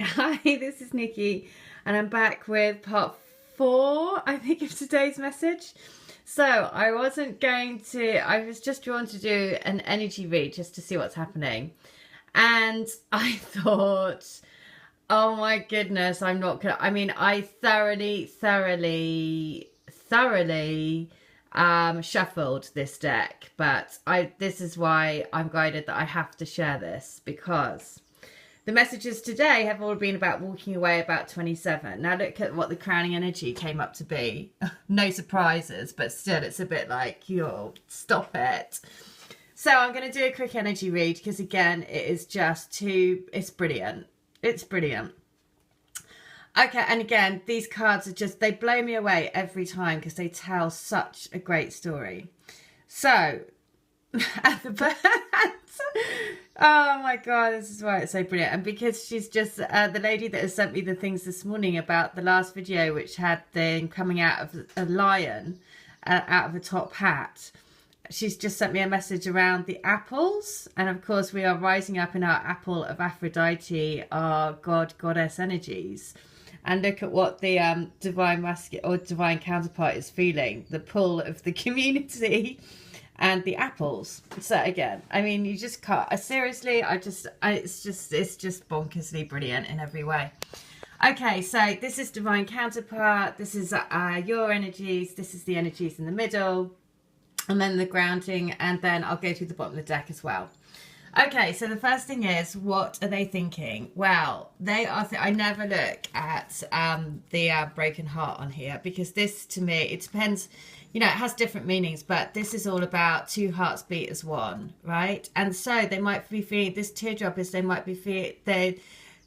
Hi, this is Nikki, and I'm back with part four, I think, of today's message. So, I was just drawn to do an energy read just to see what's happening. And I thought, oh my goodness, I'm not gonna. I mean, I thoroughly shuffled this deck, but this is why I'm guided that I have to share this because the messages today have all been about walking away about 27. Now look at what the crowning energy came up to be. No surprises, but still it's a bit like, yo, stop it. So I'm going to do a quick energy read because again, it is just it's brilliant. It's brilliant. Okay, and again, these cards are just, they blow me away every time because they tell such a great story. So, at the back. Oh my god, this is why it's so brilliant. And because she's just the lady that has sent me the things this morning about the last video, which had them coming out of a lion out of a top hat, she's just sent me a message around the apples. And of course we are rising up in our apple of Aphrodite, our goddess energies. And look at what the divine masculine or divine counterpart is feeling, the pull of the community and the apples. So again, I mean, you just can't, seriously, it's just bonkersly brilliant in every way. Okay, so this is divine counterpart, this is your energies, this is the energies in the middle, and then the grounding, and then I'll go through the bottom of the deck as well. Okay, so the first thing is, what are they thinking? Well, they are, I never look at the broken heart on here because this, to me, it depends, you know, it has different meanings, but this is all about two hearts beat as one, right? And so they might be feeling, this teardrop is, they might be feeling,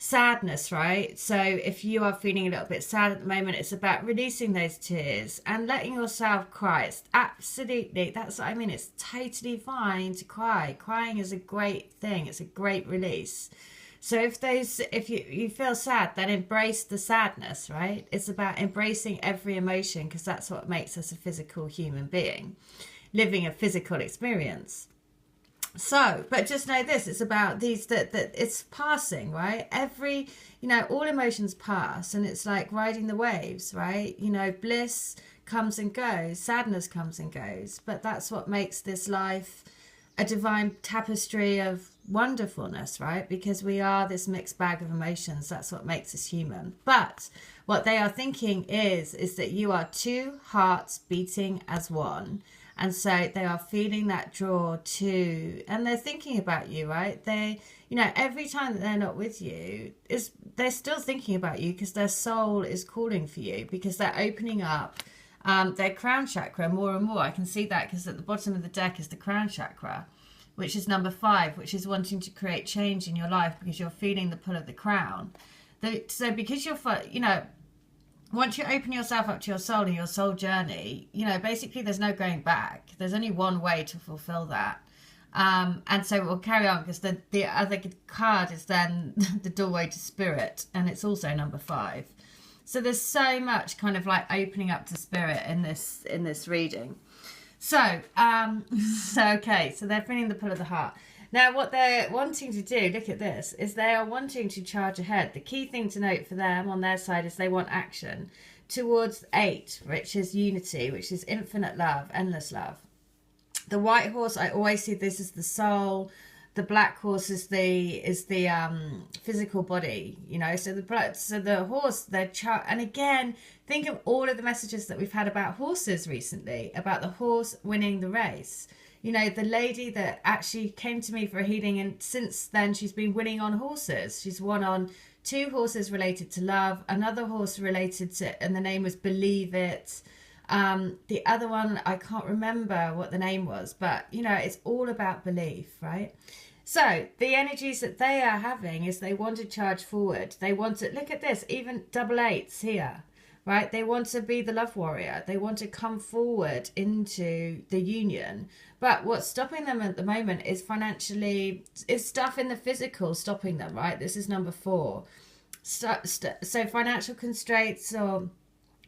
sadness, right? So if you are feeling a little bit sad at the moment, it's about releasing those tears and letting yourself cry. It's absolutely, that's what I mean, it's totally fine to cry. Crying is a great thing, it's a great release. So if you feel sad, then embrace the sadness, right? It's about embracing every emotion because that's what makes us a physical human being, living a physical experience. So, but just know this, it's about these, that it's passing, right? All emotions pass, and it's like riding the waves, right? You know, bliss comes and goes, sadness comes and goes, but that's what makes this life a divine tapestry of wonderfulness, right? Because we are this mixed bag of emotions. That's what makes us human. But what they are thinking is that you are two hearts beating as one. And so they are feeling that draw to, and they're thinking about you, right? They, you know, every time that they're not with you, they're still thinking about you because their soul is calling for you, because they're opening up their crown chakra more and more. I can see that because at the bottom of the deck is the crown chakra, which is number 5, which is wanting to create change in your life because you're feeling the pull of the crown. So because you're, you know, once you open yourself up to your soul and your soul journey, you know, basically there's no going back. There's only one way to fulfill that. And so we'll carry on because the other card is then the doorway to spirit, and it's also number 5. So there's so much kind of like opening up to spirit in this reading. So, okay, so they're feeling the pull of the heart. Now, what they're wanting to do, look at this, is they are wanting to charge ahead. The key thing to note for them on their side is they want action towards 8, which is unity, which is infinite love, endless love. The white horse, I always see this as the soul. The black horse is the physical body, you know. So the horse, and again, think of all of the messages that we've had about horses recently, about the horse winning the race. You know, the lady that actually came to me for a healing, and since then she's been winning on horses. She's won on 2 horses related to love, another horse related to, and the name was Believe It. The other one, I can't remember what the name was, but, you know, it's all about belief, right? So the energies that they are having is they want to charge forward. They want to, look at this, even double 8s here. Right? They want to be the love warrior. They want to come forward into the union. But what's stopping them at the moment is is stuff in the physical stopping them, right? This is number 4. So financial constraints or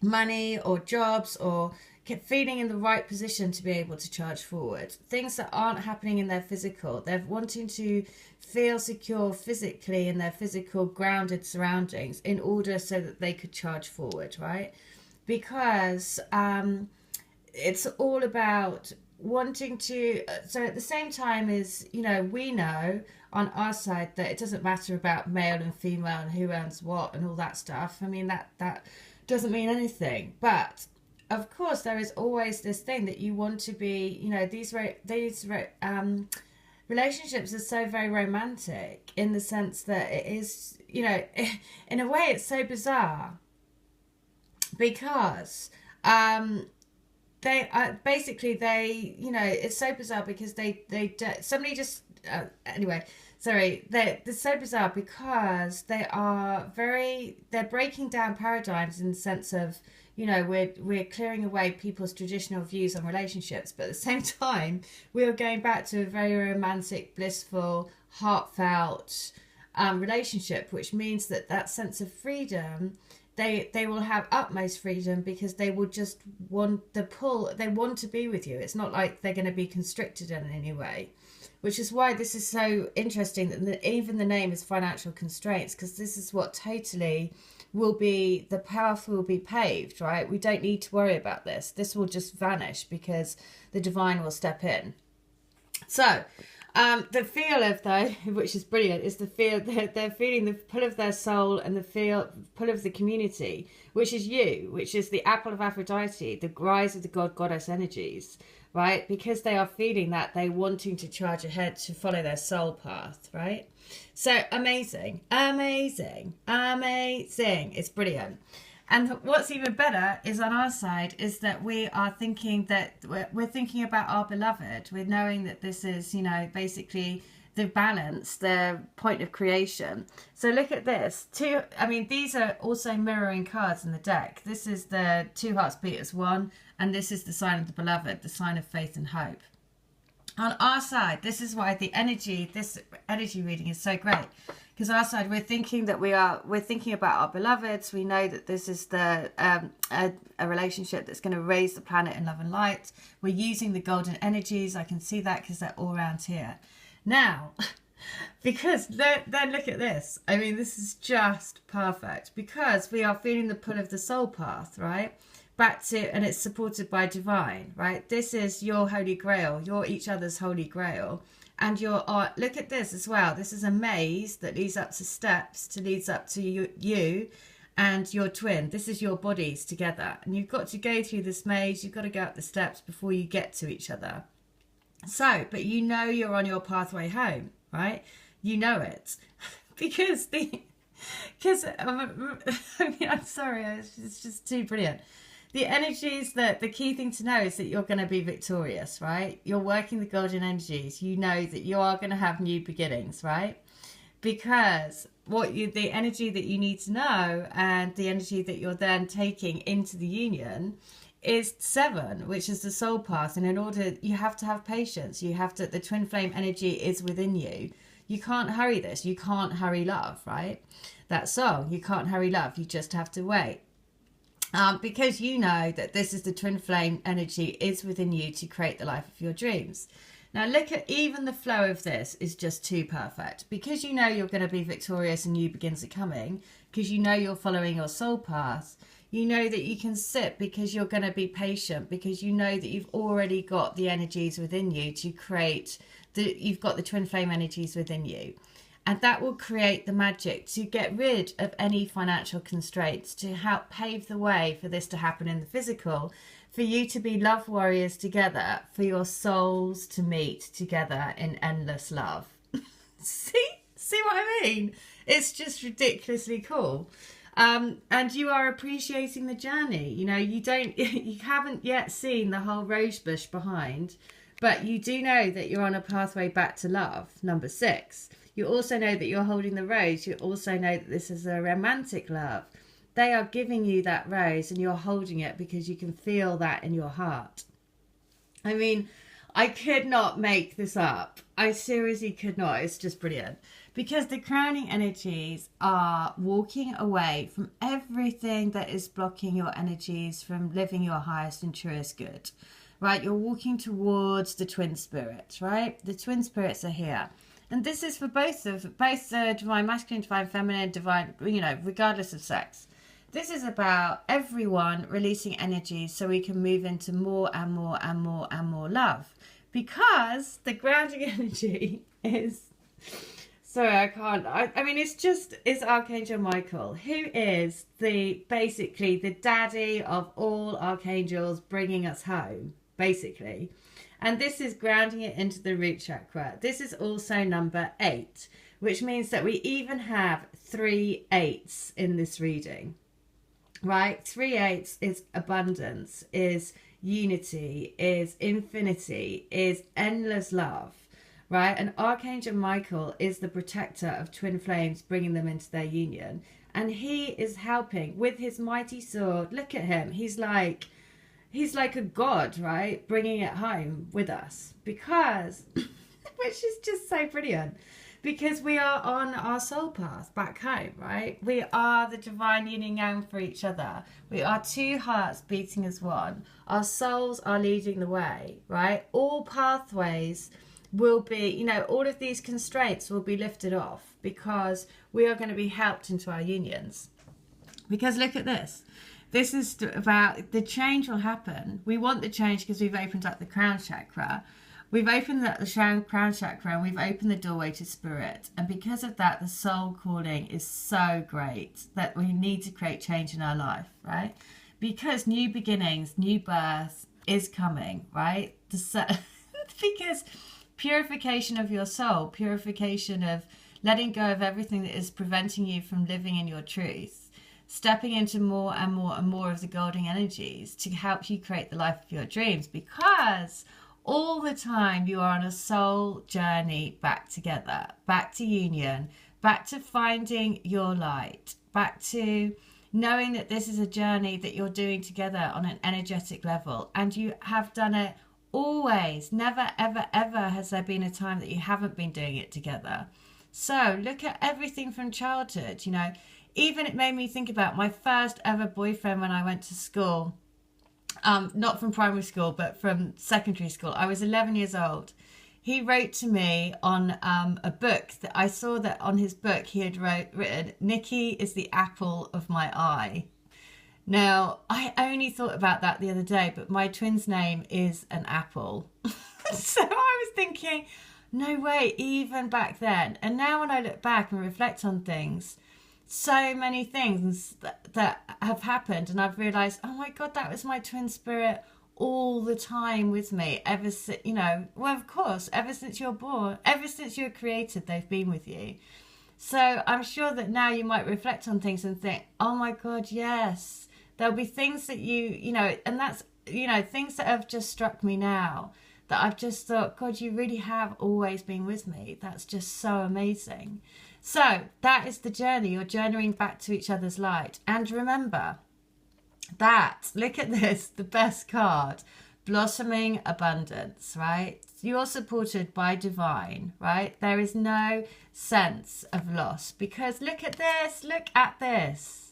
money or jobs or, feeling in the right position to be able to charge forward. Things that aren't happening in their physical. They're wanting to feel secure physically in their physical grounded surroundings in order so that they could charge forward, right? Because it's all about wanting to, so at the same time as, you know, we know on our side that it doesn't matter about male and female and who earns what and all that stuff. I mean, that doesn't mean anything. But of course, there is always this thing that you want to be, you know, these relationships are so very romantic in the sense that it is, you know, in a way it's so bizarre because they basically they, you know, it's so bizarre because somebody just anyway, sorry, they're so bizarre because they're breaking down paradigms in the sense of, you know, we're clearing away people's traditional views on relationships, but at the same time we're going back to a very romantic, blissful, heartfelt relationship, which means that sense of freedom, they will have utmost freedom because they will just want the pull, they want to be with you. It's not like they're going to be constricted in any way, which is why this is so interesting that even the name is financial constraints, because this is what totally will be, the path will be paved, right? We don't need to worry about this. This will just vanish because the divine will step in. So the feel of, though, which is brilliant, is the feel that they're feeling the pull of their soul and the pull of the community, which is you, which is the apple of Aphrodite, the rise of the goddess energies, right? Because they are feeling that, they're wanting to charge ahead to follow their soul path, right? So amazing, amazing, amazing. It's brilliant. And what's even better is on our side is that we are thinking that we're thinking about our beloved. We're knowing that this is, you know, basically the balance, the point of creation. So look at this. These are also mirroring cards in the deck. This is the two hearts beat as one, and this is the sign of the beloved, the sign of faith and hope. On our side, this is why this energy reading is so great. Because our side, we're thinking about our beloveds. We know that this is a relationship that's going to raise the planet in love and light. We're using the golden energies. I can see that because they're all around here. Now, because then look at this. I mean, this is just perfect because we are feeling the pull of the soul path, right? Back to, and it's supported by divine, right? This is your holy grail. You're each other's holy grail. And look at this as well. This is a maze that leads up to steps, leads up to you and your twin. This is your bodies together. And you've got to go through this maze. You've got to go up the steps before you get to each other. So, but you know you're on your pathway home, right? You know it. I'm sorry, it's just too brilliant. The energies, the key thing to know is that you're going to be victorious, right? You're working the golden energies. You know that you are going to have new beginnings, right? Because the energy that you need to know and the energy that you're then taking into the union is 7, which is the soul path. And in order, you have to have patience. The twin flame energy is within you. You can't hurry this. You can't hurry love, right? That song, you can't hurry love. You just have to wait. Because you know that this is the twin flame energy is within you to create the life of your dreams. Now look at, even the flow of this is just too perfect. Because you know you're going to be victorious and new beginnings are coming, because you know you're following your soul path, you know that you can sit because you're going to be patient, because you know that you've already got the energies within you to create, you've got the twin flame energies within you. And that will create the magic to get rid of any financial constraints, to help pave the way for this to happen in the physical, for you to be love warriors together, for your souls to meet together in endless love. See what I mean? It's just ridiculously cool. And you are appreciating the journey. You know, you haven't yet seen the whole rose bush behind, but you do know that you're on a pathway back to love, number 6. You also know that you're holding the rose. You also know that this is a romantic love. They are giving you that rose and you're holding it because you can feel that in your heart. I mean, I could not make this up. I seriously could not. It's just brilliant. Because the crowning energies are walking away from everything that is blocking your energies from living your highest and truest good, right? You're walking towards the twin spirits, right? The twin spirits are here. And this is for both divine masculine, divine feminine, divine, regardless of sex. This is about everyone releasing energies so we can move into more and more and more and more love. Because the grounding energy is... Sorry, I can't. I mean, it's Archangel Michael, who is basically the daddy of all archangels, bringing us home, basically. And this is grounding it into the root chakra. This is also number 8, which means that we even have 3 8s in this reading, right? 3 8s is abundance, is unity, is infinity, is endless love. Right, and Archangel Michael is the protector of twin flames, bringing them into their union. And he is helping with his mighty sword. Look at him. He's like a god, right? Bringing it home with us. Because, which is just so brilliant. Because we are on our soul path back home, right? We are the divine yin and yang for each other. We are 2 hearts beating as one. Our souls are leading the way, right? All pathways will be, all of these constraints will be lifted off because we are going to be helped into our unions. Because look at this. This is about the change will happen. We want the change because we've opened up the crown chakra. We've opened up the crown chakra and we've opened the doorway to spirit. And because of that, the soul calling is so great that we need to create change in our life, right? Because new beginnings, new birth is coming, right? Because purification of your soul, purification of letting go of everything that is preventing you from living in your truth, stepping into more and more and more of the golden energies to help you create the life of your dreams, because all the time you are on a soul journey back together, back to union, back to finding your light, back to knowing that this is a journey that you're doing together on an energetic level, and you have done it always. Never, ever, ever has there been a time that you haven't been doing it together. So look at everything from childhood, even it made me think about my first ever boyfriend when I went to school, not from primary school, but from secondary school. I was 11 years old. He wrote to me on a book that I saw that on his book he had written, "Nikki is the apple of my eye." Now, I only thought about that the other day, but my twin's name is an apple. So I was thinking, no way, even back then. And now when I look back and reflect on things, so many things that have happened, and I've realised, oh my God, that was my twin spirit all the time with me. Ever since, well, of course, ever since you're born, ever since you're created, they've been with you. So I'm sure that now you might reflect on things and think, oh my God, yes. There'll be things that and that's, things that have just struck me now that I've just thought, God, you really have always been with me. That's just so amazing. So that is the journey. You're journeying back to each other's light. And remember that, look at this, the best card, blossoming abundance, right? You're supported by divine, right? There is no sense of loss because look at this, look at this.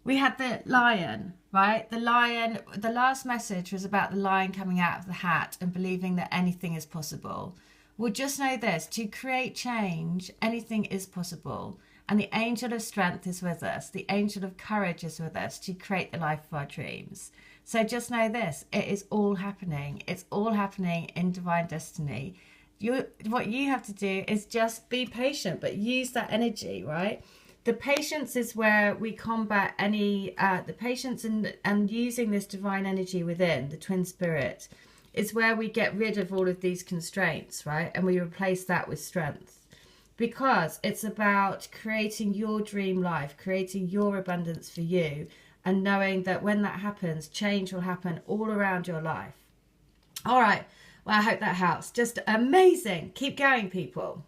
We had the lion, right? The lion, the last message was about the lion coming out of the hat and believing that anything is possible. Well, just know this, to create change, anything is possible. And the angel of strength is with us. The angel of courage is with us to create the life of our dreams. So just know this, it is all happening. It's all happening in divine destiny. What you have to do is just be patient, but use that energy, right? The patience is where we combat any, the patience and using this divine energy within, the twin spirit, is where we get rid of all of these constraints, right? And we replace that with strength. Because it's about creating your dream life, creating your abundance for you, and knowing that when that happens, change will happen all around your life. All right. Well, I hope that helps. Just amazing. Keep going, people.